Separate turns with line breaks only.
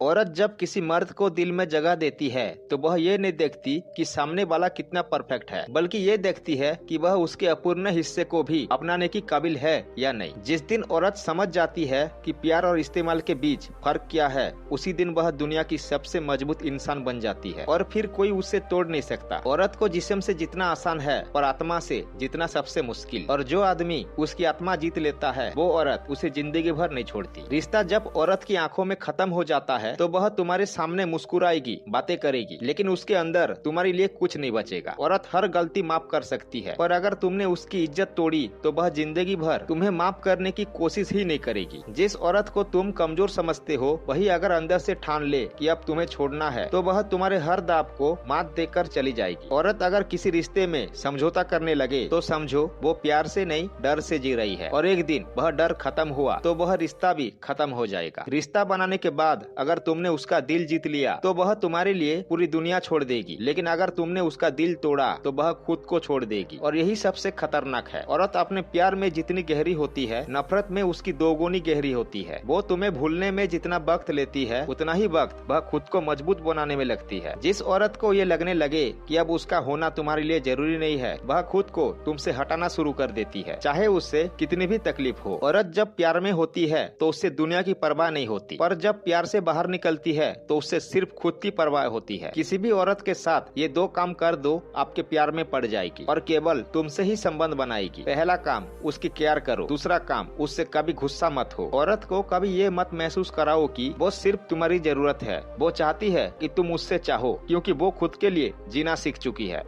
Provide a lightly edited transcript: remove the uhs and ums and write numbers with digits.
औरत जब किसी मर्द को दिल में जगह देती है तो वह ये नहीं देखती कि सामने वाला कितना परफेक्ट है, बल्कि ये देखती है कि वह उसके अपूर्ण हिस्से को भी अपनाने की काबिल है या नहीं। जिस दिन औरत समझ जाती है कि प्यार और इस्तेमाल के बीच फर्क क्या है, उसी दिन वह दुनिया की सबसे मजबूत इंसान बन जाती है और फिर कोई उसे तोड़ नहीं सकता। औरत को जिस्म से जितना आसान है और आत्मा से जितना सबसे मुश्किल, और जो आदमी उसकी आत्मा जीत लेता है वो औरत उसे जिंदगी भर नहीं छोड़ती। रिश्ता जब औरत की आंखों में खत्म हो जाता है तो वह तुम्हारे सामने मुस्कुराएगी, बातें करेगी, लेकिन उसके अंदर तुम्हारे लिए कुछ नहीं बचेगा। औरत हर गलती माफ कर सकती है, पर अगर तुमने उसकी इज्जत तोड़ी तो वह जिंदगी भर तुम्हें माफ करने की कोशिश ही नहीं करेगी। जिस औरत को तुम कमजोर समझते हो वही अगर अंदर से ठान ले कि अब तुम्हें छोड़ना है तो वह तुम्हारे हर दाव को मात देकर चली जाएगी। औरत अगर किसी रिश्ते में समझौता करने लगे तो समझो वो प्यार से नहीं डर से जी रही है, और एक दिन वह डर खत्म हुआ तो वह रिश्ता भी खत्म हो जाएगा। रिश्ता बनाने के बाद अगर तुमने उसका दिल जीत लिया तो वह तुम्हारे लिए पूरी दुनिया छोड़ देगी, लेकिन अगर तुमने उसका दिल तोड़ा तो वह खुद को छोड़ देगी, और यही सबसे खतरनाक है। औरत अपने प्यार में जितनी गहरी होती है, नफरत में उसकी दोगुनी गहरी होती है। वो तुम्हें भूलने में जितना वक्त लेती है उतना ही वक्त वह खुद को मजबूत बनाने में लगती है। जिस औरत को ये लगने लगे कि अब उसका होना तुम्हारे लिए जरूरी नहीं है, वह खुद को तुमसे हटाना शुरू कर देती है, चाहे उससे कितनी भी तकलीफ हो। औरत जब प्यार में होती है तो उससे दुनिया की परवाह नहीं होती, पर जब प्यार से बाहर निकलती है तो उससे सिर्फ खुद की परवाह होती है। किसी भी औरत के साथ ये दो काम कर दो, आपके प्यार में पड़ जाएगी और केवल तुमसे ही संबंध बनाएगी। पहला काम, उसकी केयर करो। दूसरा काम, उससे कभी गुस्सा मत हो। औरत को कभी ये मत महसूस कराओ कि वो सिर्फ तुम्हारी जरूरत है। वो चाहती है कि तुम उससे चाहो, क्योंकि वो खुद के लिए जीना सीख चुकी है।